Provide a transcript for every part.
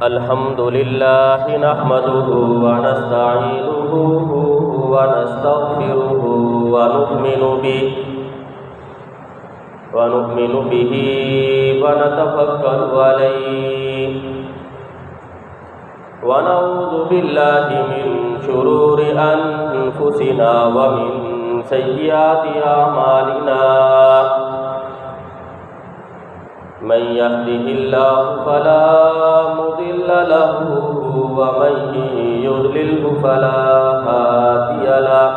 الحمد لله نحمده ونستعينه ونستغفره ونؤمن به ونتوكل عليه ونعوذ بالله من شرور أنفسنا ومن سيئات أعمالنا من يهده الله فلا مضل له ومن يضلله فلا هادي له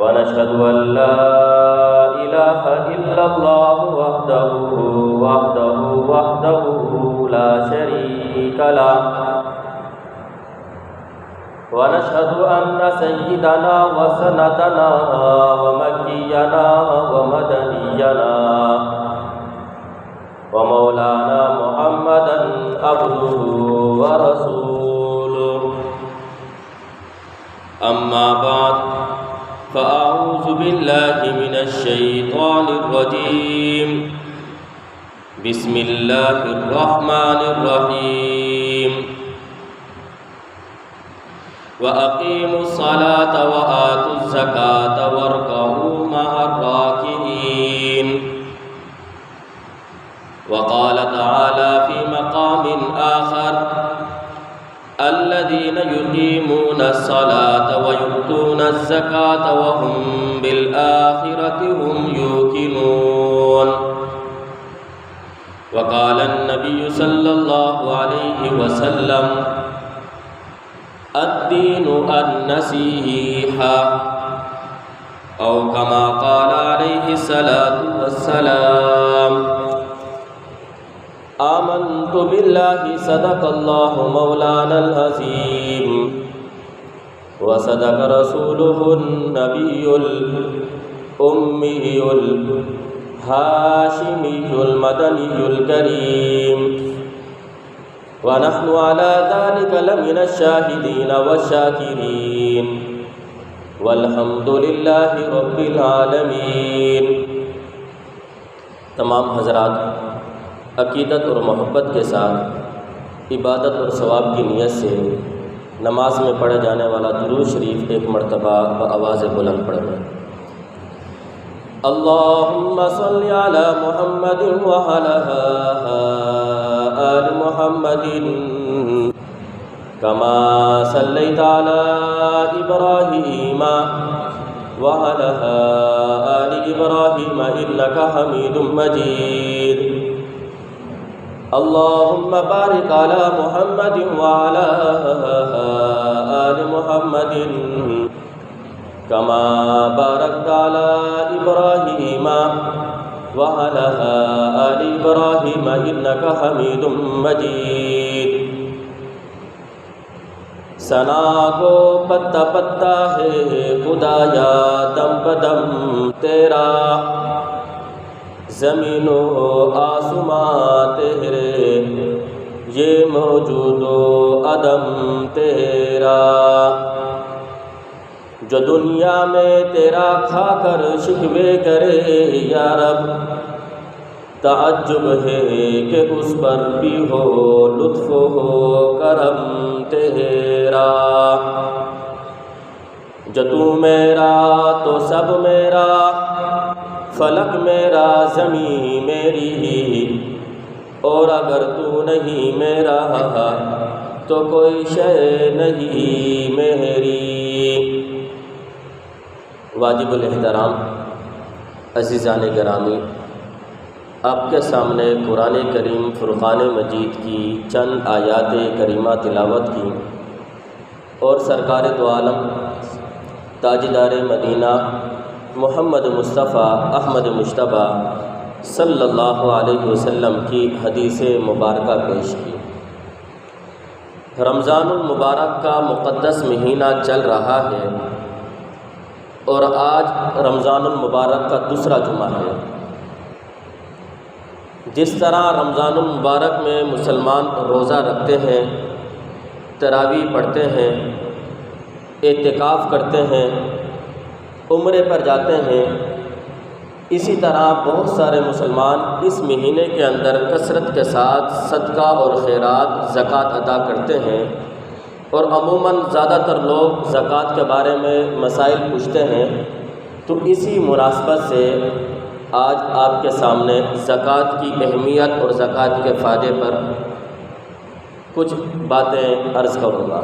ونشهد أن لا إله إلا الله وحده لا شريك له ونشهد أن سيدنا وسندنا ومكينا ومدنينا ومولانا محمدا عبده ورسوله أما بعد فأعوذ بالله من الشيطان الرجيم بسم الله الرحمن الرحيم وأقيموا الصلاة وآتوا الزكاة واركعوا مع الراكعين وقال تعالى في مقام آخر الذين يقيمون الصلاة ويؤتون الزكاة وهم بالآخرة هم يوقنون وقال النبي صلى الله عليه وسلم الدين النصيحة أو كما قال عليه الصلاة والسلام آمنت بالله صدق الله مولانا العظيم وصدق رسوله النبي الأمي الهاشمي المدني الكريم ونحن على ذلك لمن الشاهدين والشاكرين والحمد لله رب العالمین۔ تمام حضرات عقیدت اور محبت کے ساتھ عبادت اور ثواب کی نیت سے نماز میں پڑھے جانے والا درود شریف ایک مرتبہ بآواز بلند پڑھیں۔ اللہم صلی علی محمد وعلی آل محمد کما صلیت علی ابراہیم وعلی آل ابراہیم انک حمید مجید۔ اللہم بارک علی محمد وعلی آل محمد کما بارکت علی ابراہیم وعلی آل ابراہیم انک حمید مجید۔ ثنا کو پتا پتا ہے خدایا دم بدم تیرا، زمین و آسمان تیرے یہ موجود و عدم تیرا، جو دنیا میں تیرا کھا کر شکوے کرے یا رب، تعجب ہے کہ اس پر بھی ہو لطف ہو کرم تیرا، جو تو میرا تو سب میرا، فلک میرا زمین میری، اور اگر تو نہیں میرا تو کوئی شے نہیں میری۔ واجب الاحترام عزیزان گرامی، آپ کے سامنے قرآن کریم فرقان مجید کی چند آیات کریمہ تلاوت کی اور سرکار دو عالم تاجدار مدینہ محمد مصطفیٰ احمد مجتبیٰ صلی اللہ علیہ وسلم کی حدیث مبارکہ پیش کی۔ رمضان المبارک کا مقدس مہینہ چل رہا ہے اور آج رمضان المبارک کا دوسرا جمعہ ہے۔ جس طرح رمضان المبارک میں مسلمان روزہ رکھتے ہیں، تراویح پڑھتے ہیں، اعتکاف کرتے ہیں، عمرے پر جاتے ہیں، اسی طرح بہت سارے مسلمان اس مہینے کے اندر کثرت کے ساتھ صدقہ اور خیرات زکوٰۃ ادا کرتے ہیں، اور عموماً زیادہ تر لوگ زکوٰۃ کے بارے میں مسائل پوچھتے ہیں، تو اسی مناسبت سے آج آپ کے سامنے زکوٰۃ کی اہمیت اور زکوٰۃ کے فائدے پر کچھ باتیں عرض کروں گا۔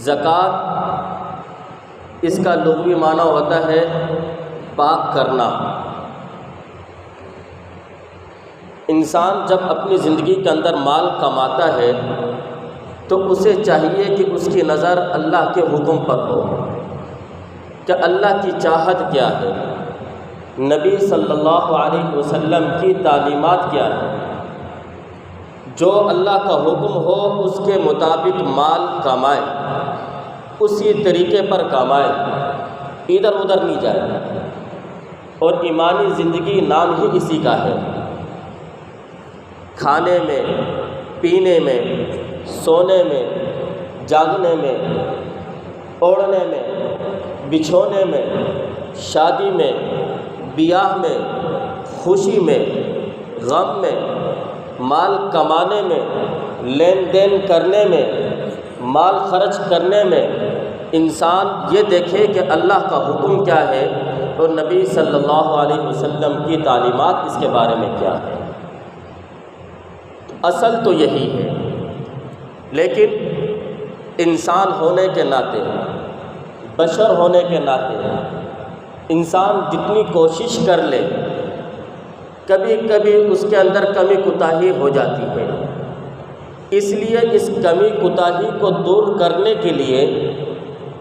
زکوٰۃ اس کا لغوی معنی ہوتا ہے پاک کرنا۔ انسان جب اپنی زندگی کے اندر مال کماتا ہے تو اسے چاہیے کہ اس کی نظر اللہ کے حکم پر ہو کہ اللہ کی چاہت کیا ہے، نبی صلی اللہ علیہ وسلم کی تعلیمات کیا ہے، جو اللہ کا حکم ہو اس کے مطابق مال کمائے، اسی طریقے پر کمائے، ادھر ادھر نہیں جائے۔ اور ایمانی زندگی نام ہی اسی کا ہے۔ کھانے میں، پینے میں، سونے میں، جاگنے میں، اوڑھنے میں، بچھونے میں، شادی میں، بیاہ میں، خوشی میں، غم میں، مال کمانے میں، لین دین کرنے میں، مال خرچ کرنے میں انسان یہ دیکھے کہ اللہ کا حکم کیا ہے اور نبی صلی اللہ علیہ وسلم کی تعلیمات اس کے بارے میں کیا ہے۔ اصل تو یہی ہے، لیکن انسان ہونے کے ناطے، بشر ہونے کے ناطے انسان جتنی کوشش کر لے کبھی کبھی اس کے اندر کمی کوتاہی ہو جاتی ہے۔ اس لیے اس کمی کوتاہی کو دور کرنے کے لیے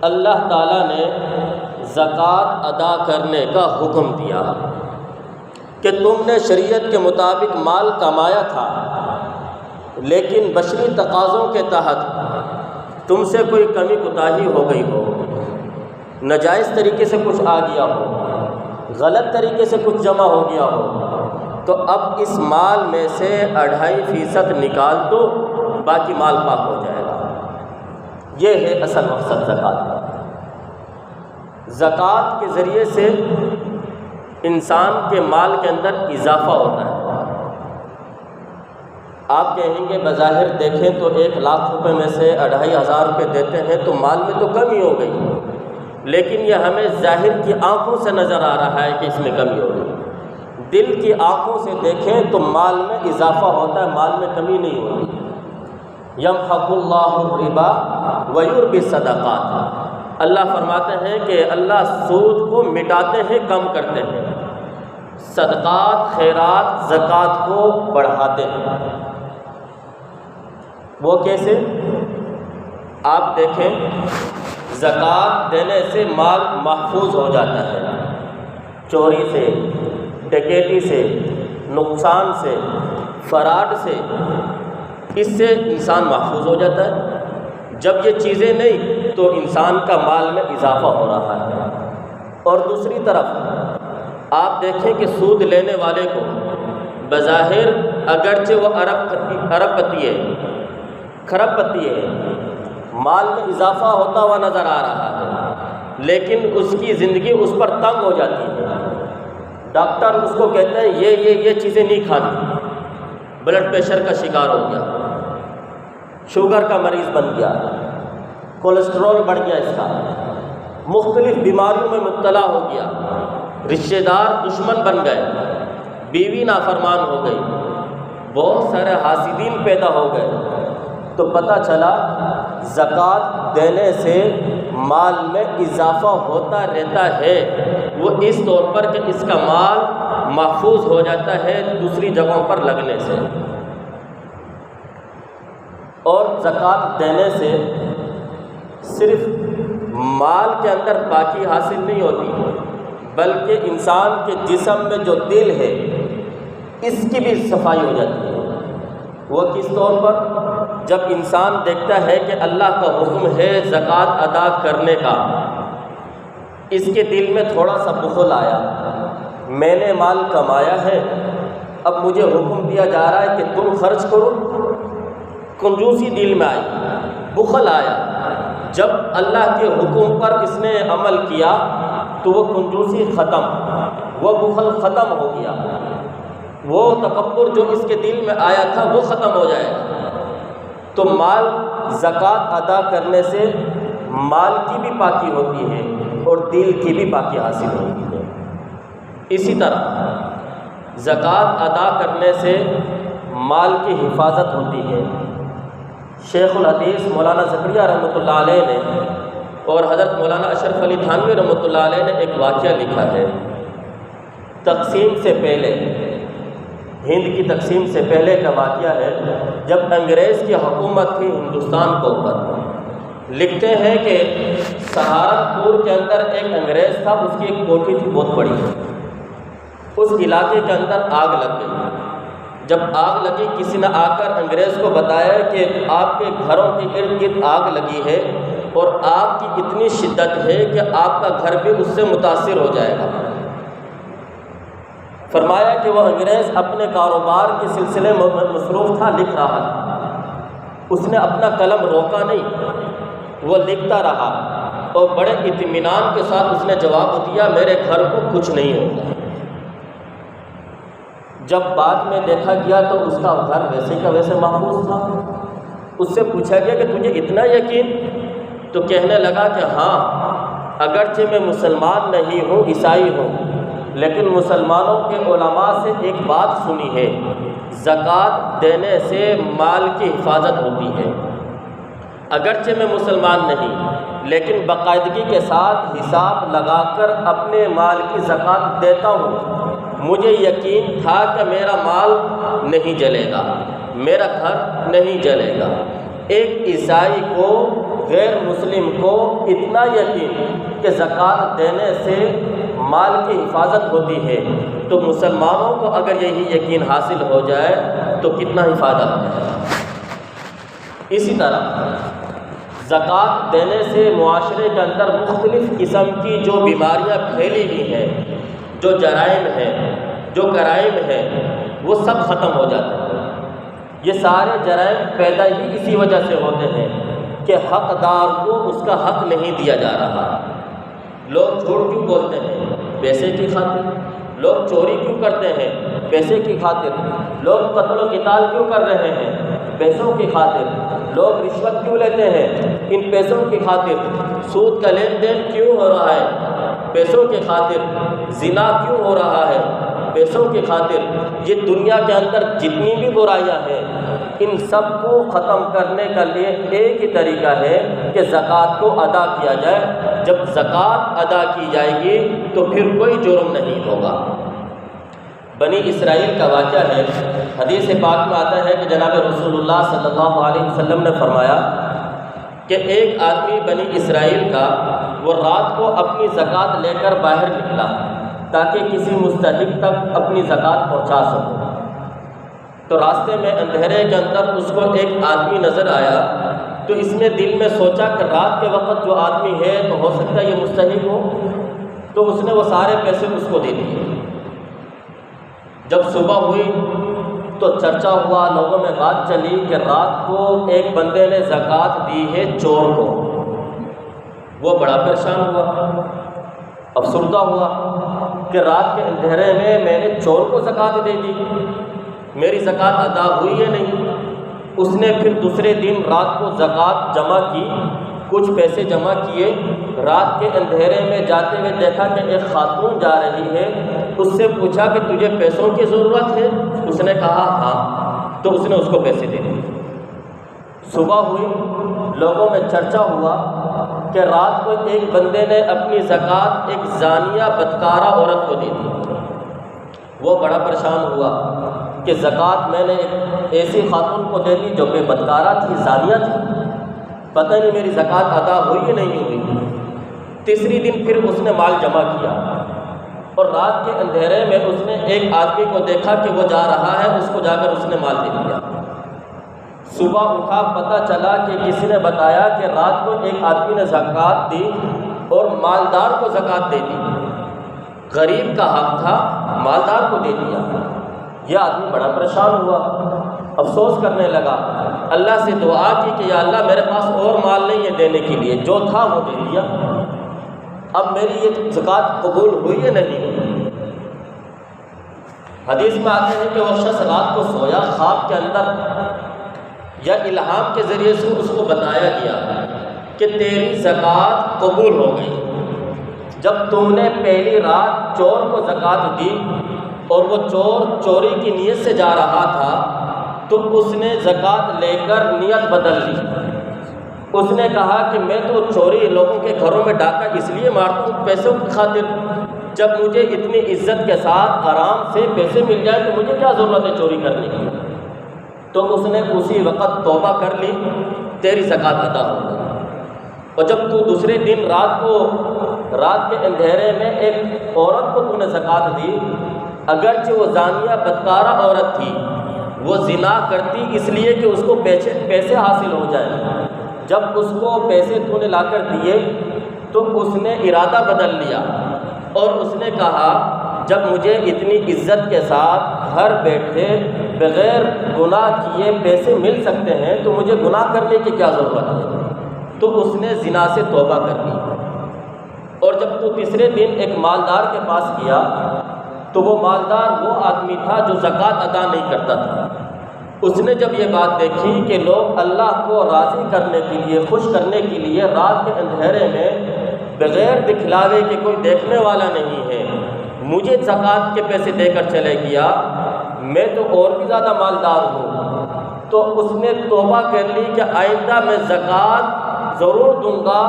اللہ تعالیٰ نے زکوٰۃ ادا کرنے کا حکم دیا کہ تم نے شریعت کے مطابق مال کمایا تھا، لیکن بشری تقاضوں کے تحت تم سے کوئی کمی کوتاہی ہو گئی ہو، ناجائز طریقے سے کچھ آ گیا ہو، غلط طریقے سے کچھ جمع ہو گیا ہو، تو اب اس مال میں سے 2.5% نکال دو، باقی مال پاک ہو جائے گا۔ یہ ہے اصل مقصد زکوٰۃ کا۔ زکوٰۃ کے ذریعے سے انسان کے مال کے اندر اضافہ ہوتا ہے۔ آپ کہیں گے بظاہر دیکھیں تو 1 لاکھ روپے میں سے 2,500 روپے دیتے ہیں تو مال میں تو کمی ہو گئی، لیکن یہ ہمیں ظاہر کی آنکھوں سے نظر آ رہا ہے کہ اس میں کمی ہو گئی۔ دل کی آنکھوں سے دیکھیں تو مال میں اضافہ ہوتا ہے، مال میں کمی نہیں ہوتی۔ یمحق اللہ الربا ویربی الصدقات، اللہ فرماتے ہیں کہ اللہ سود کو مٹاتے ہیں، کم کرتے ہیں، صدقات، خیرات، زکوٰۃ کو بڑھاتے ہیں۔ وہ کیسے؟ آپ دیکھیں، زکوٰۃ دینے سے مال محفوظ ہو جاتا ہے، چوری سے، ڈکیتی سے، نقصان سے، فراڈ سے، اس سے انسان محفوظ ہو جاتا ہے۔ جب یہ چیزیں نہیں تو انسان کا مال میں اضافہ ہو رہا ہے۔ اور دوسری طرف آپ دیکھیں کہ سود لینے والے کو بظاہر اگرچہ وہ ارب پتی ہے، کھرب پتی ہے، مال میں اضافہ ہوتا ہوا نظر آ رہا ہے، لیکن اس کی زندگی اس پر تنگ ہو جاتی ہے۔ ڈاکٹر اس کو کہتے ہیں یہ چیزیں نہیں کھانی، بلڈ پریشر کا شکار ہو گیا، شوگر کا مریض بن گیا، کولیسٹرول بڑھ گیا، اس کا مختلف بیماریوں میں مبتلا ہو گیا، رشتہ دار دشمن بن گئے، بیوی نافرمان ہو گئی، بہت سارے حاسدین پیدا ہو گئے۔ تو پتہ چلا زکوٰۃ دینے سے مال میں اضافہ ہوتا رہتا ہے، وہ اس طور پر کہ اس کا مال محفوظ ہو جاتا ہے دوسری جگہوں پر لگنے سے۔ اور زکوٰۃ دینے سے صرف مال کے اندر پاکی حاصل نہیں ہوتی، بلکہ انسان کے جسم میں جو دل ہے اس کی بھی صفائی ہو جاتی ہے۔ وہ کس طور پر؟ جب انسان دیکھتا ہے کہ اللہ کا حکم ہے زکوٰۃ ادا کرنے کا، اس کے دل میں تھوڑا سا بخل آیا، میں نے مال کمایا ہے، اب مجھے حکم دیا جا رہا ہے کہ تم خرچ کرو، کنجوسی دل میں آئی، بخل آیا، جب اللہ کے حکم پر اس نے عمل کیا تو وہ کنجوسی ختم، وہ بخل ختم ہو گیا، وہ تکبر جو اس کے دل میں آیا تھا وہ ختم ہو جائے گا۔ تو مال زکوٰۃ ادا کرنے سے مال کی بھی پاکی ہوتی ہے اور دل کی بھی پاکی حاصل ہوتی ہے۔ اسی طرح زکوٰۃ ادا کرنے سے مال کی حفاظت ہوتی ہے۔ شیخ الحدیث مولانا زکریا رحمۃ اللہ علیہ نے اور حضرت مولانا اشرف علی تھانوی رحمۃ اللہ علیہ نے ایک واقعہ لکھا ہے۔ تقسیم سے پہلے، ہند کی تقسیم سے پہلے کا واقعہ ہے، جب انگریز کی حکومت تھی ہندوستان کے اوپر۔ لکھتے ہیں کہ سہارنپور کے اندر ایک انگریز تھا، اس کی ایک کوٹھی تھی بہت بڑی، اس علاقے کے اندر آگ لگ گئی۔ جب آگ لگی، کسی نے آ کر انگریز کو بتایا کہ آپ کے گھروں کے ارد گرد آگ لگی ہے اور آگ کی اتنی شدت ہے کہ آپ کا گھر بھی اس سے متاثر ہو جائے گا۔ فرمایا کہ وہ انگریز اپنے کاروبار کے سلسلے میں مصروف تھا، لکھ رہا تھا، اس نے اپنا قلم روکا نہیں، وہ لکھتا رہا اور بڑے اطمینان کے ساتھ اس نے جواب دیا میرے گھر کو کچھ نہیں ہوگا۔ جب بعد میں دیکھا گیا تو اس کا گھر ویسے کا ویسے محفوظ تھا۔ اس سے پوچھا گیا کہ تجھے اتنا یقین؟ تو کہنے لگا کہ ہاں، اگرچہ میں مسلمان نہیں ہوں، عیسائی ہوں، لیکن مسلمانوں کے علماء سے ایک بات سنی ہے، زکوٰۃ دینے سے مال کی حفاظت ہوتی ہے۔ اگرچہ میں مسلمان نہیں، لیکن باقاعدگی کے ساتھ حساب لگا کر اپنے مال کی زکوٰۃ دیتا ہوں۔ مجھے یقین تھا کہ میرا مال نہیں جلے گا، میرا گھر نہیں جلے گا۔ ایک عیسائی کو، غیر مسلم کو اتنا یقین کہ زکوٰۃ دینے سے مال کی حفاظت ہوتی ہے، تو مسلمانوں کو اگر یہی یقین حاصل ہو جائے تو کتنا حفاظت ہے۔ اسی طرح زکوٰۃ دینے سے معاشرے کے اندر مختلف قسم کی جو بیماریاں پھیلی ہوئی ہیں، جو جرائم ہیں، جو کرائم ہیں، وہ سب ختم ہو جاتے ہیں۔ یہ سارے جرائم پیدا ہی اسی وجہ سے ہوتے ہیں کہ حقدار کو اس کا حق نہیں دیا جا رہا۔ لوگ جھوٹ کیوں بولتے ہیں؟ پیسے کی خاطر۔ لوگ چوری کیوں کرتے ہیں؟ پیسے کی خاطر۔ لوگ قتل و قتال کیوں کر رہے ہیں؟ پیسوں کی خاطر۔ لوگ رشوت کیوں لیتے ہیں؟ ان پیسوں کی خاطر۔ سود کا لین دین کیوں ہو رہا ہے؟ پیسوں کی خاطر۔ زنا کیوں ہو رہا ہے؟ پیسوں کی خاطر۔ یہ دنیا کے اندر جتنی بھی برائیاں ہیں، ان سب کو ختم کرنے کا لیے ایک ہی طریقہ ہے کہ زکوٰۃ کو ادا کیا جائے۔ جب زکوٰۃ ادا کی جائے گی تو پھر کوئی جرم نہیں ہوگا۔ بنی اسرائیل کا واقعہ ہے، حدیث پاک میں آتا ہے کہ جناب رسول اللہ صلی اللہ علیہ وسلم نے فرمایا کہ ایک آدمی بنی اسرائیل کا، وہ رات کو اپنی زکوٰۃ لے کر باہر نکلا تاکہ کسی مستحق تک اپنی زکوٰۃ پہنچا سکے۔ تو راستے میں اندھیرے کے اندر اس کو ایک آدمی نظر آیا، تو اس نے دل میں سوچا کہ رات کے وقت جو آدمی ہے تو ہو سکتا ہے یہ مستحق ہو، تو اس نے وہ سارے پیسے اس کو دے دیے۔ جب صبح ہوئی تو چرچا ہوا، لوگوں میں بات چلی کہ رات کو ایک بندے نے زکوٰۃ دی ہے چور کو۔ وہ بڑا پریشان ہوا، افسردہ ہوا کہ رات کے اندھیرے میں نے چور کو زکوٰۃ دے دی، میری زکوٰۃ ادا ہوئی ہے نہیں۔ اس نے پھر دوسرے دن رات کو زکوٰۃ جمع کی، کچھ پیسے جمع کیے۔ رات کے اندھیرے میں جاتے ہوئے دیکھا کہ ایک خاتون جا رہی ہے، اس سے پوچھا کہ تجھے پیسوں کی ضرورت ہے؟ اس نے کہا ہاں، تو اس نے اس کو پیسے دے دیے۔ صبح ہوئی، لوگوں میں چرچا ہوا کہ رات کو ایک بندے نے اپنی زکوٰۃ ایک زانیہ بدکارہ عورت کو دے دی۔ وہ بڑا پریشان ہوا کہ زکوٰۃ میں نے ایک ایسی خاتون کو دے دی جو کہ بدکارہ تھی، زانیہ تھی، پتہ نہیں میری زکوٰۃ ادا ہوئی یا نہیں ہوئی۔ تیسری دن پھر اس نے مال جمع کیا اور رات کے اندھیرے میں اس نے ایک آدمی کو دیکھا کہ وہ جا رہا ہے، اس کو جا کر اس نے مال دے دیا۔ صبح اٹھا، پتہ چلا کہ کسی نے بتایا کہ رات کو ایک آدمی نے زکوٰۃ دی اور مالدار کو زکوٰۃ دے دی۔ غریب کا حق تھا، مالدار کو دے دیا۔ یہ آدمی بڑا پریشان ہوا افسوس کرنے لگا، اللہ سے دعا کی کہ یا اللہ میرے پاس اور مال نہیں ہے دینے کے لیے، جو تھا وہ دے دیا، اب میری یہ زکوٰۃ قبول ہوئی ہے نہیں ہوئی۔ حدیث میں آتے ہیں کہ وہ شخص رات کو سویا، خواب کے اندر یا الہام کے ذریعے سے اس کو بتایا گیا کہ تیری زکوٰۃ قبول ہو گئی۔ جب تو نے پہلی رات چور کو زکوٰۃ دی اور وہ چور چوری کی نیت سے جا رہا تھا تو اس نے زکوٰۃ لے کر نیت بدل لی۔ اس نے کہا کہ میں تو چوری لوگوں کے گھروں میں ڈاکہ اس لیے مارتا ہوں پیسوں کی خاطر، جب مجھے اتنی عزت کے ساتھ آرام سے پیسے مل جائیں تو مجھے کیا ضرورت ہے چوری کرنے کی۔ تو اس نے اسی وقت توبہ کر لی، تیری زکوٰۃ ادا ہو گئی۔ اور جب تو دوسرے دن رات کے اندھیرے میں ایک عورت کو تو نے زکوٰۃ دی، اگرچہ وہ زانیہ بدکارہ عورت تھی، وہ زنا کرتی اس لیے کہ اس کو پیسے حاصل ہو جائیں، جب اس کو پیسے تو نے لا کر دیے تو اس نے ارادہ بدل لیا اور اس نے کہا جب مجھے اتنی عزت کے ساتھ گھر بیٹھے بغیر گناہ کیے پیسے مل سکتے ہیں تو مجھے گناہ کرنے کی کیا ضرورت ہے، تو اس نے زنا سے توبہ کر لی۔ اور جب تو تیسرے دن ایک مالدار کے پاس گیا تو وہ مالدار وہ آدمی تھا جو زکوٰۃ ادا نہیں کرتا تھا۔ اس نے جب یہ بات دیکھی کہ لوگ اللہ کو راضی کرنے کے لیے، خوش کرنے کے لیے رات کے اندھیرے میں بغیر دکھلاوے کہ کوئی دیکھنے والا نہیں ہے مجھے زکوٰۃ کے پیسے دے کر چلے گیا، میں تو اور بھی زیادہ مالدار ہوں، تو اس نے توبہ کر لی کہ آئندہ میں زکوٰۃ ضرور دوں گا،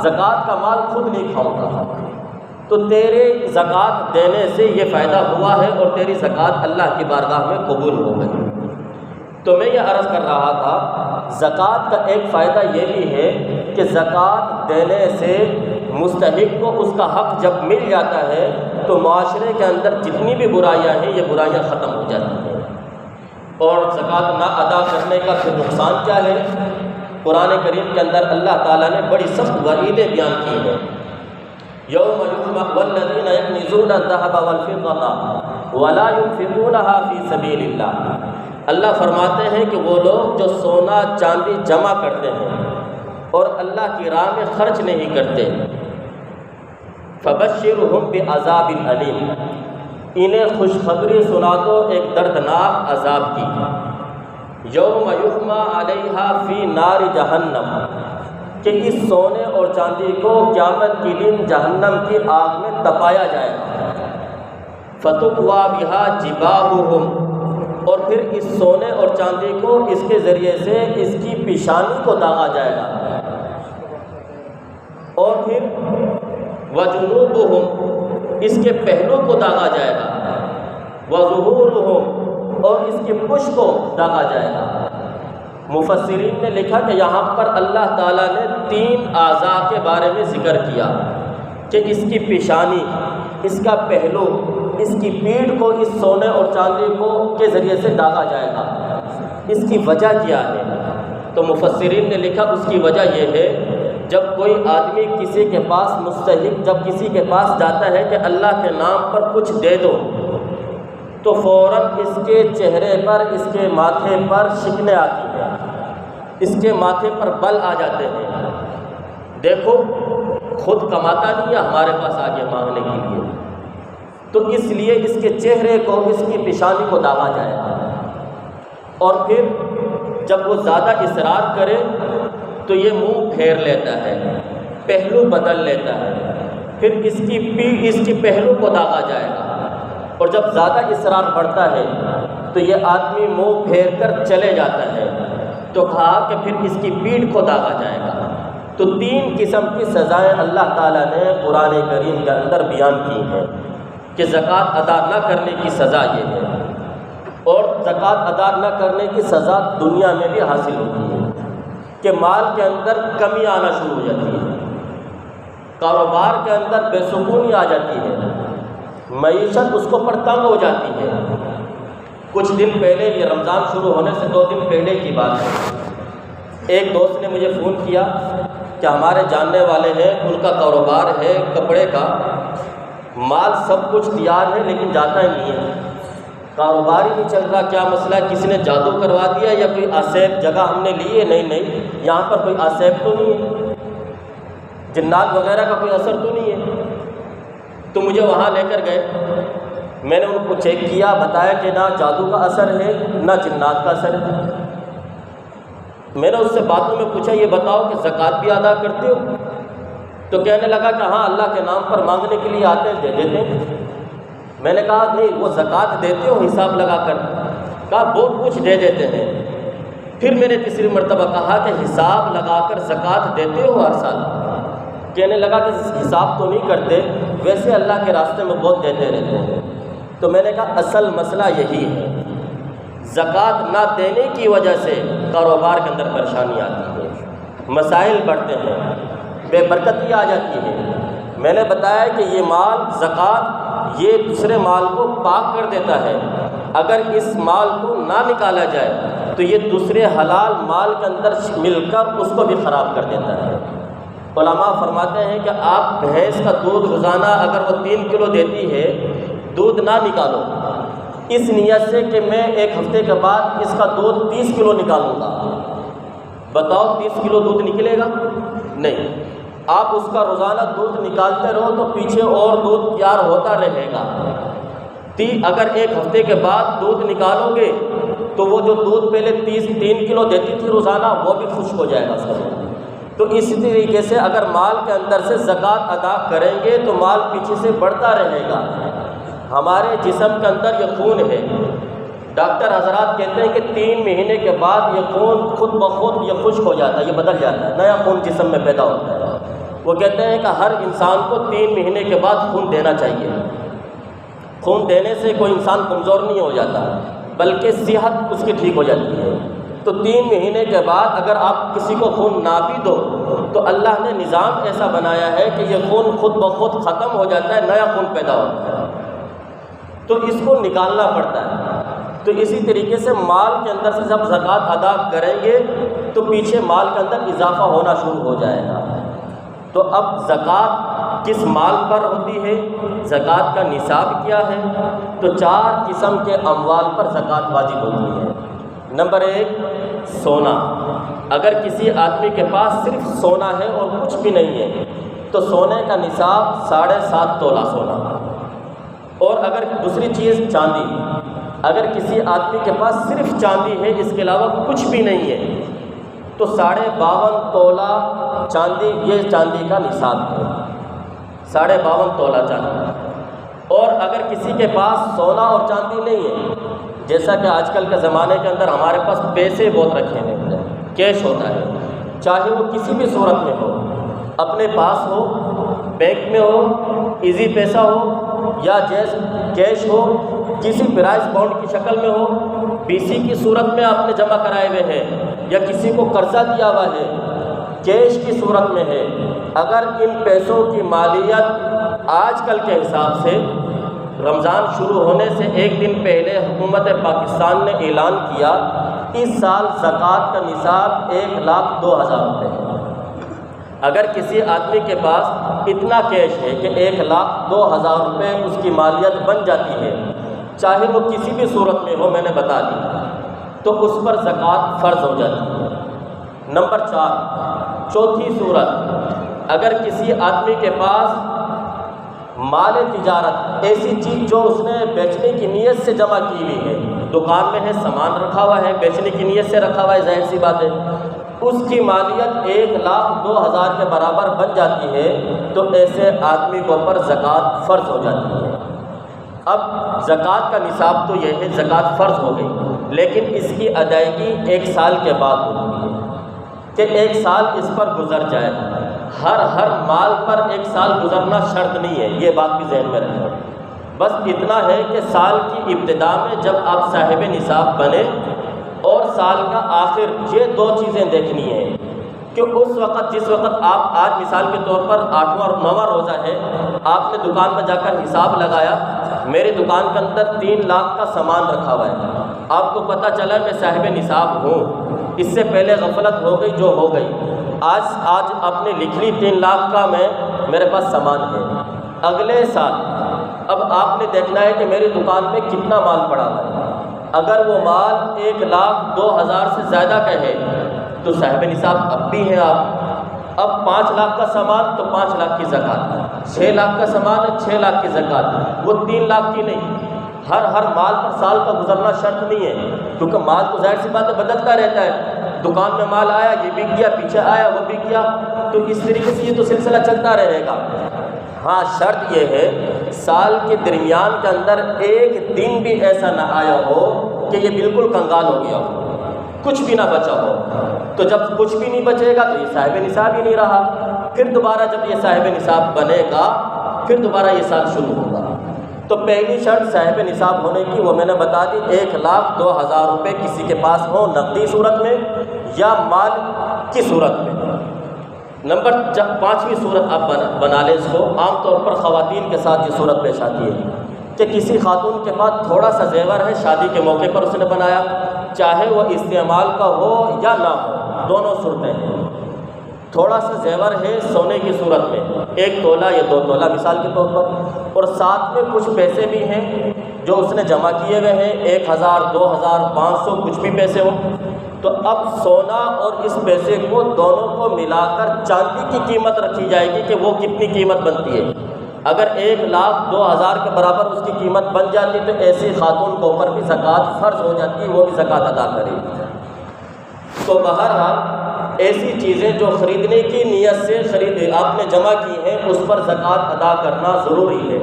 زکوٰۃ کا مال خود نہیں کھاؤں گا۔ تو تیرے زکوٰۃ دینے سے یہ فائدہ ہوا ہے اور تیری زکوٰۃ اللہ کی بارگاہ میں قبول ہو گئی۔ تو میں یہ عرض کر رہا تھا زکوٰۃ کا ایک فائدہ یہ بھی ہے کہ زکوٰۃ دینے سے مستحق کو اس کا حق جب مل جاتا ہے تو معاشرے کے اندر جتنی بھی برائیاں ہیں یہ برائیاں ختم ہو جاتی ہیں۔ اور زکوٰۃ نہ ادا کرنے کا پھر نقصان کیا ہے؟ قرآن کریم کے اندر اللہ تعالیٰ نے بڑی سخت وعیدیں بیان کی ہیں۔ یوم یحمى والذین یکنزون الذهب والفضة ولا ينفقونها فی سبیل اللہ۔ اللہ فرماتے ہیں کہ وہ لوگ جو سونا چاندی جمع کرتے ہیں اور اللہ کی راہ میں خرچ نہیں کرتے، فبشرہم بعذاب علیم، انہیں خوشخبری سنا دو ایک دردناک عذاب کی۔ یوم یحمى علیہا فی نار جہنم، کہ اس سونے اور چاندی کو قیامت کے دن جہنم کی آگ میں تپایا جائے گا۔ فتقویٰ بہا جباہہم، اور پھر اس سونے اور چاندی کو اس کے ذریعے سے اس کی پیشانی کو داغا جائے گا، اور پھر وجنوبہم، اس کے پہلو کو داغا جائے گا، وظہورہم، اور اس کی پشت کو داغا جائے گا۔ مفسرین نے لکھا کہ یہاں پر اللہ تعالیٰ نے 3 اعضاء کے بارے میں ذکر کیا کہ اس کی پیشانی، اس کا پہلو، اس کی پیٹھ کو اس سونے اور چاندی کو کے ذریعے سے داغا جائے گا۔ اس کی وجہ کیا ہے؟ تو مفسرین نے لکھا اس کی وجہ یہ ہے جب کوئی آدمی کسی کے پاس مستحق جب کسی کے پاس جاتا ہے کہ اللہ کے نام پر کچھ دے دو تو فوراً اس کے چہرے پر، اس کے ماتھے پر شکنیں آتی ہیں، اس کے ماتھے پر بل آ جاتے ہیں، دیکھو خود کماتا نہیں ہے ہمارے پاس آگے مانگنے کے لیے، تو اس لیے اس کے چہرے کو، اس کی پیشانی کو داغا جائے گا۔ اور پھر جب وہ زیادہ اصرار کرے تو یہ منہ پھیر لیتا ہے، پہلو بدل لیتا ہے، پھر اس کی پہلو کو داغا جائے گا، اور جب زیادہ اصرار بڑھتا ہے تو یہ آدمی منہ پھیر کر چلے جاتا ہے، تو کہا کہ پھر اس کی پیٹھ کو داغا جائے گا۔ تو 3 قسم کی سزائیں اللہ تعالیٰ نے قرآن کریم کے اندر بیان کی ہیں کہ زکوٰۃ ادا نہ کرنے کی سزا یہ ہے، اور زکوٰۃ ادا نہ کرنے کی سزا دنیا میں بھی حاصل ہوتی ہے کہ مال کے اندر کمی آنا شروع ہو جاتی ہے، کاروبار کے اندر بے سکونی آ جاتی ہے، معیشت اس کو پر تنگ ہو جاتی ہے۔ کچھ دن پہلے، یہ رمضان شروع ہونے سے 2 دن پہلے کی بات ہے، ایک دوست نے مجھے فون کیا کہ ہمارے جاننے والے ہیں، ان کا کاروبار ہے کپڑے کا، مال سب کچھ تیار ہے لیکن جاتا ہی نہیں ہے، کاروبار ہی نہیں چل رہا، کیا مسئلہ ہے؟ کسی نے جادو کروا دیا یا کوئی آسیب جگہ ہم نے لی ہے؟ نہیں، یہاں پر کوئی آسیب تو نہیں ہے، جنات وغیرہ کا کوئی اثر تو نہیں ہے۔ تو مجھے وہاں لے کر گئے، میں نے ان کو چیک کیا، بتایا کہ نہ جادو کا اثر ہے نہ جنات کا اثر ہے۔ میں نے اس سے باتوں میں پوچھا یہ بتاؤ کہ زکوٰۃ بھی ادا کرتے ہو؟ تو کہنے لگا کہ ہاں اللہ کے نام پر مانگنے کے لیے آتے ہیں، دے دیتے ہیں۔ میں نے کہا نہیں، وہ زکوٰۃ دیتے ہو حساب لگا کر؟ کہا بہت کچھ دے دیتے ہیں۔ پھر میں نے تیسری مرتبہ کہا کہ حساب لگا کر زکوٰۃ دیتے ہو ہر سال؟ کہنے لگا کہ حساب تو نہیں کرتے، ویسے اللہ کے راستے میں بہت دیتے رہتے ہیں۔ تو میں نے کہا اصل مسئلہ یہی ہے، زکوٰۃ نہ دینے کی وجہ سے کاروبار کے اندر پریشانی آتی ہے، مسائل بڑھتے ہیں، بے برکتی آ جاتی ہے۔ میں نے بتایا کہ یہ مال زکوٰۃ یہ دوسرے مال کو پاک کر دیتا ہے، اگر اس مال کو نہ نکالا جائے تو یہ دوسرے حلال مال کے اندر مل کر اس کو بھی خراب کر دیتا ہے۔ علماء فرماتے ہیں کہ آپ بھینس کا دودھ روزانہ اگر وہ 3 کلو دیتی ہے، دودھ نہ نکالو اس نیت سے کہ میں 1 ہفتے کے بعد اس کا دودھ 30 کلو نکالوں گا، بتاؤ 30 کلو دودھ نکلے گا؟ نہیں۔ آپ اس کا روزانہ دودھ نکالتے رہو تو پیچھے اور دودھ تیار ہوتا رہے گا۔ اگر 1 ہفتے کے بعد دودھ نکالو گے تو وہ جو دودھ پہلے 3 کلو دیتی تھی روزانہ وہ بھی خشک ہو جائے گا سب۔ تو اسی طریقے سے اگر مال کے اندر سے زکوٰۃ ادا کریں گے تو مال پیچھے سے بڑھتا رہے گا۔ ہمارے جسم کے اندر یہ خون ہے، ڈاکٹر حضرات کہتے ہیں کہ 3 مہینے کے بعد یہ خون خود بخود یہ خشک ہو جاتا ہے، یہ بدل جاتا ہے، نیا خون جسم میں پیدا ہوتا ہے۔ وہ کہتے ہیں کہ ہر انسان کو 3 مہینے کے بعد خون دینا چاہیے۔ خون دینے سے کوئی انسان کمزور نہیں ہو جاتا بلکہ صحت اس کی ٹھیک ہو جاتی ہے۔ تو 3 مہینے کے بعد اگر آپ کسی کو خون نہ بھی دو تو اللہ نے نظام ایسا بنایا ہے کہ یہ خون خود بخود ختم ہو جاتا ہے، نیا خون پیدا ہوتا ہے، تو اس کو نکالنا پڑتا ہے۔ تو اسی طریقے سے مال کے اندر سے جب زکوٰۃ ادا کریں گے تو پیچھے مال کے اندر اضافہ ہونا شروع ہو جائے گا۔ تو اب زکوٰۃ کس مال پر ہوتی ہے، زکوٰۃ کا نصاب کیا ہے؟ تو 4 قسم کے اموال پر زکوٰۃ واجب ہوتی ہے۔ نمبر 1 سونا، اگر کسی آدمی کے پاس صرف سونا ہے اور کچھ بھی نہیں ہے تو سونے کا نصاب 7.5 تولہ سونا۔ اور اگر دوسری چیز چاندی، اگر کسی آدمی کے پاس صرف چاندی ہے اس کے علاوہ کچھ بھی نہیں ہے تو 52.5 تولہ چاندی، یہ چاندی کا نصاب ہے، 52.5 تولہ چاندی۔ اور اگر کسی کے پاس سونا اور چاندی نہیں ہے، جیسا کہ آج کل کے زمانے کے اندر ہمارے پاس پیسے بہت رکھے ہیں، کیش ہوتا ہے، چاہے وہ کسی بھی صورت میں ہو، اپنے پاس ہو، بینک میں ہو، ایزی پیسہ ہو یا کیش ہو، کسی پرائز بانڈ کی شکل میں ہو، BC کی صورت میں آپ نے جمع کرائے ہوئے ہیں یا کسی کو قرضہ دیا ہوا ہے، کیش کی صورت میں ہے، اگر ان پیسوں کی مالیت آج کل کے حساب سے رمضان شروع ہونے سے 1 دن پہلے حکومت پاکستان نے اعلان کیا اس سال زکوٰۃ کا نصاب 1,02,000 روپے ہے۔ اگر کسی آدمی کے پاس اتنا کیش ہے کہ 1,02,000 روپے اس کی مالیت بن جاتی ہے، چاہے وہ کسی بھی صورت میں ہو، میں نے بتا دی، تو اس پر زکوٰۃ فرض ہو جاتی ہے۔ نمبر 4 چوتھی صورت، اگر کسی آدمی کے پاس مال تجارت، ایسی چیز جو اس نے بیچنے کی نیت سے جمع کی ہوئی ہے، دکان میں ہے، سامان رکھا ہوا ہے، بیچنے کی نیت سے رکھا ہوا ہے، ظاہر سی بات ہے، اس کی مالیت 1,02,000 کے برابر بن جاتی ہے تو ایسے آدمی کے اوپر زکوٰۃ فرض ہو جاتی ہے۔ اب زکوٰۃ کا نصاب تو یہ ہے، زکوٰۃ فرض ہو گئی، لیکن اس کی ادائیگی 1 سال کے بعد ہوتی ہے کہ 1 سال اس پر گزر جائے۔ ہر مال پر 1 سال گزرنا شرط نہیں ہے، یہ بات بھی ذہن میں رکھیں۔ بس اتنا ہے کہ سال کی ابتدا میں جب آپ صاحب نصاب بنے اور سال کا آخر، یہ 2 چیزیں دیکھنی ہیں کہ اس وقت جس وقت آپ آج مثال کے طور پر 8واں اور 9واں روزہ ہے، آپ نے دکان میں جا کر حساب لگایا، میری دکان کے اندر 3 لاکھ کا سامان رکھا ہوا ہے، آپ کو پتہ چلا میں صاحب نصاب ہوں، اس سے پہلے غفلت ہو گئی جو ہو گئی، آج آپ نے لکھ لی 3 لاکھ کا میرے پاس سامان ہے، اگلے سال اب آپ نے دیکھنا ہے کہ میری دکان میں کتنا مال پڑا ہے۔ اگر وہ مال 1,02,000 سے زیادہ کا ہے تو صاحب نصاب اب بھی ہیں آپ۔ اب 5 لاکھ کا سامان تو 5 لاکھ کی زکوٰۃ، 6 لاکھ کا سامان ہے 6 لاکھ کی زکوٰۃ، وہ 3 لاکھ کی نہیں۔ ہر مال پر سال کا گزرنا شرط نہیں ہے، کیونکہ مال تو ظاہر سی بات ہے بدلتا رہتا ہے۔ دکان میں مال آیا یہ بک گیا، پیچھے آیا وہ بک گیا، تو اس طریقے سے یہ تو سلسلہ چلتا رہے گا۔ ہاں شرط یہ ہے سال کے درمیان کے اندر ایک دن بھی ایسا نہ آیا ہو کہ یہ بالکل کنگال ہو گیا ہو، کچھ بھی نہ بچا ہو۔ تو جب کچھ بھی نہیں بچے گا تو یہ صاحب نصاب ہی نہیں رہا، پھر دوبارہ جب یہ صاحب نصاب بنے گا پھر دوبارہ یہ سال شروع ہوگا۔ تو پہلی شرط صاحب نصاب ہونے کی وہ میں نے بتا دی، 1,02,000 روپے کسی کے پاس ہو نقدی صورت میں یا مال کی صورت میں۔ نمبر 5ویں صورت آپ بنا لیں اس کو، عام طور پر خواتین کے ساتھ یہ صورت پیش آتی ہے کہ کسی خاتون کے پاس تھوڑا سا زیور ہے، شادی کے موقع پر اس نے بنایا، چاہے وہ استعمال کا ہو یا نہ ہو، دونوں صورتیں ہیں۔ تھوڑا سا زیور ہے سونے کی صورت میں، 1 تولہ یا 2 تولہ مثال کے طور پر، اور ساتھ میں کچھ پیسے بھی ہیں جو اس نے جمع کیے ہوئے ہیں، 1,000 2,000 500 کچھ بھی پیسے ہوں، تو اب سونا اور اس پیسے کو دونوں کو ملا کر چاندی کی قیمت رکھی جائے گی کہ وہ کتنی قیمت بنتی ہے۔ اگر 1,02,000 کے برابر اس کی قیمت بن جاتی تو ایسی خاتون کے اوپر بھی زکوٰۃ فرض ہو جاتی، وہ بھی زکوٰۃ ادا کرے گی۔ تو بہرحال ایسی چیزیں جو خریدنے کی نیت سے آپ نے جمع کی ہیں اس پر زکوٰۃ ادا کرنا ضروری ہے۔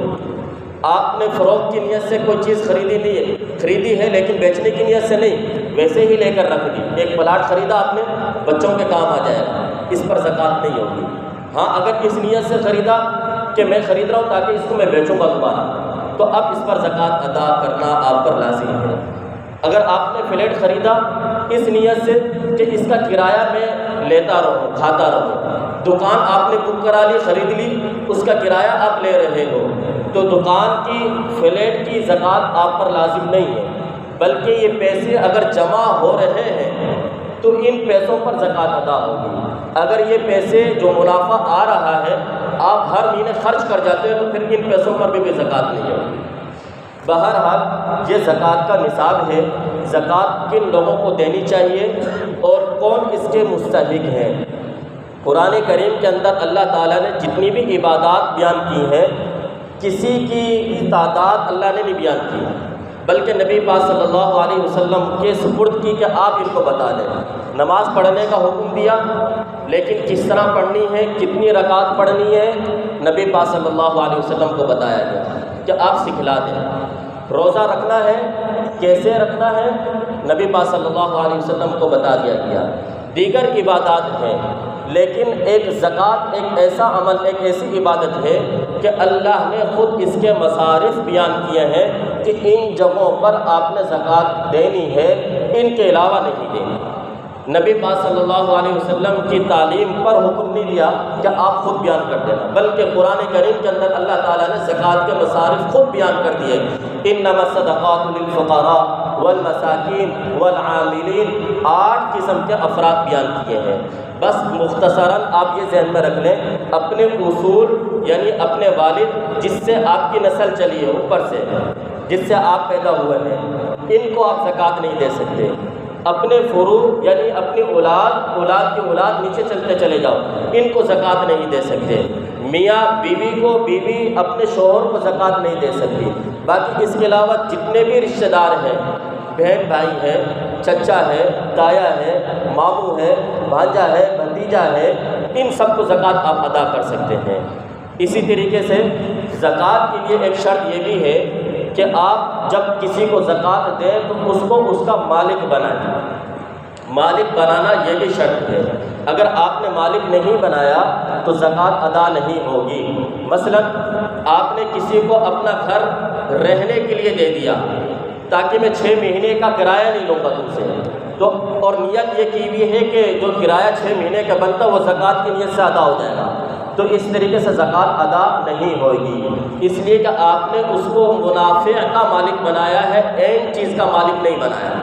آپ نے فروخت کی نیت سے کوئی چیز خریدی ہے لیکن بیچنے کی نیت سے نہیں، ویسے ہی لے کر رکھ دی۔ ایک پلاٹ خریدا آپ نے، بچوں کے کام آ جائے گا، اس پر زکوٰۃ نہیں ہوگی۔ ہاں اگر اس نیت سے خریدا کہ میں خرید رہا ہوں تاکہ اس کو میں بیچوں گا دوبارہ، تو اب اس پر زکوٰۃ ادا کرنا آپ پر لازم ہے۔ اگر آپ نے فلیٹ خریدا اس نیت سے کہ اس کا کرایہ میں لیتا رہوں کھاتا رہوں، دکان آپ نے بک کرا لی خرید لی، اس کا کرایہ آپ لے رہے ہو، تو دکان کی فلیٹ کی زکوٰۃ آپ پر لازم نہیں ہے، بلکہ یہ پیسے اگر جمع ہو رہے ہیں تو ان پیسوں پر زکوٰۃ ادا ہوگی۔ اگر یہ پیسے جو منافع آ رہا ہے آپ ہر مہینے خرچ کر جاتے ہیں تو پھر ان پیسوں پر بھی کوئی زکوٰۃ نہیں ہوگی۔ بہرحال یہ زکوٰۃ کا نصاب ہے، زکوٰۃ کن لوگوں کو دینی چاہیے اور کون اس کے مستحق ہیں۔ قرآن کریم کے اندر اللہ تعالیٰ نے جتنی بھی عبادات بیان کی ہیں کسی کی تعداد اللہ نے نہیں بیان کی، بلکہ نبی پاک صلی اللہ علیہ وسلم کے سپرد کی کہ آپ ان کو بتا دیں۔ نماز پڑھنے کا حکم دیا لیکن کس طرح پڑھنی ہے، کتنی رکعت پڑھنی ہے، نبی پاک صلی اللہ علیہ وسلم کو بتایا گیا کہ آپ سکھلا دیں۔ روزہ رکھنا ہے کیسے رکھنا ہے، نبی پاک صلی اللہ علیہ وسلم کو بتا دیا گیا۔ دیگر عبادات ہیں لیکن ایک زکوٰۃ ایک ایسا عمل، ایک ایسی عبادت ہے کہ اللہ نے خود اس کے مصارف بیان کیے ہیں کہ ان جگہوں پر آپ نے زکوٰۃ دینی ہے، ان کے علاوہ نہیں دینی۔ نبی پاک صلی اللہ علیہ وسلم کی تعلیم پر حکم نہیں دیا کہ آپ خود بیان کر دینا، بلکہ قرآن کریم کے اندر اللہ تعالیٰ نے زکوٰۃ کے مصارف خود بیان کر دیے۔ انما الصدقات للفقراء والمساکین والعاملین، 8 قسم کے افراد بیان کیے ہیں۔ بس مختصراً آپ یہ ذہن میں رکھ لیں، اپنے اصول یعنی اپنے والد جس سے آپ کی نسل چلی ہے اوپر سے، جس سے آپ پیدا ہوئے ہیں، ان کو آپ زکوٰۃ نہیں دے سکتے۔ اپنے فروع یعنی اپنی اولاد کی اولاد نیچے چلتے چلے جاؤ، ان کو زکوٰۃ نہیں دے سکتے۔ میاں بیوی کو، بیوی اپنے شوہر کو زکوٰۃ نہیں دے سکتی۔ باقی اس کے علاوہ جتنے بھی رشتہ دار ہیں، بہن بھائی ہے، چچا ہے، تایا ہے، ماموں ہے، بھانجا ہے، بھتیجا ہے، ان سب کو زکوٰۃ آپ ادا کر سکتے ہیں۔ اسی طریقے سے زکوٰۃ کے لیے ایک شرط یہ بھی ہے کہ آپ جب کسی کو زکوٰۃ دیں تو اس کو اس کا مالک بنائیں۔ مالک بنانا یہ بھی شرط ہے، اگر آپ نے مالک نہیں بنایا تو زکوٰۃ ادا نہیں ہوگی۔ مثلا آپ نے کسی کو اپنا گھر رہنے کے لیے دے دیا تاکہ میں 6 مہینے کا کرایہ نہیں لوں گا تم سے، تو اور نیت یہ کی ہوئی ہے کہ جو کرایہ 6 مہینے کا بنتا وہ زکوٰۃ کی نیت سے ادا ہو جائے گا، تو اس طریقے سے زکوٰۃ ادا نہیں ہوگی، اس لیے کہ آپ نے اس کو منافع کا مالک بنایا ہے، عین چیز کا مالک نہیں بنایا،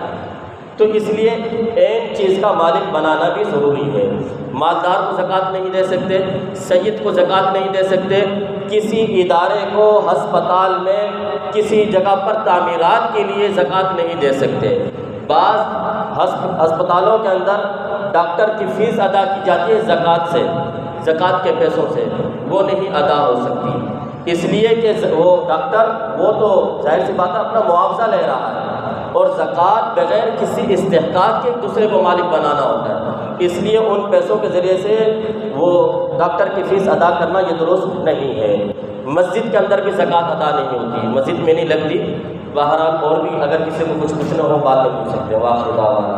تو اس لیے عین چیز کا مالک بنانا بھی ضروری ہے۔ مالدار کو زکوٰۃ نہیں دے سکتے، سید کو زکوٰۃ نہیں دے سکتے، کسی ادارے کو ہسپتال میں کسی جگہ پر تعمیرات کے لیے زکوٰۃ نہیں دے سکتے۔ بعض ہسپتالوں کے اندر ڈاکٹر کی فیس ادا کی جاتی ہے زکوٰۃ سے، زکوٰۃ کے پیسوں سے، وہ نہیں ادا ہو سکتی، اس لیے کہ وہ ڈاکٹر وہ تو ظاہر سی بات ہے اپنا معاوضہ لے رہا ہے، اور زکوٰۃ بغیر کسی استحقاق کے دوسرے کو مالک بنانا ہوتا ہے، اس لیے ان پیسوں کے ذریعے سے وہ ڈاکٹر کی فیس ادا کرنا یہ درست نہیں ہے۔ مسجد کے اندر بھی زکوٰۃ ادا نہیں ہوتی، مسجد میں نہیں لگتی۔ بہرحال اور بھی اگر کسی کو کچھ پوچھنا ہو بعد میں پوچھ سکتے ہیں۔ واخر دعوانا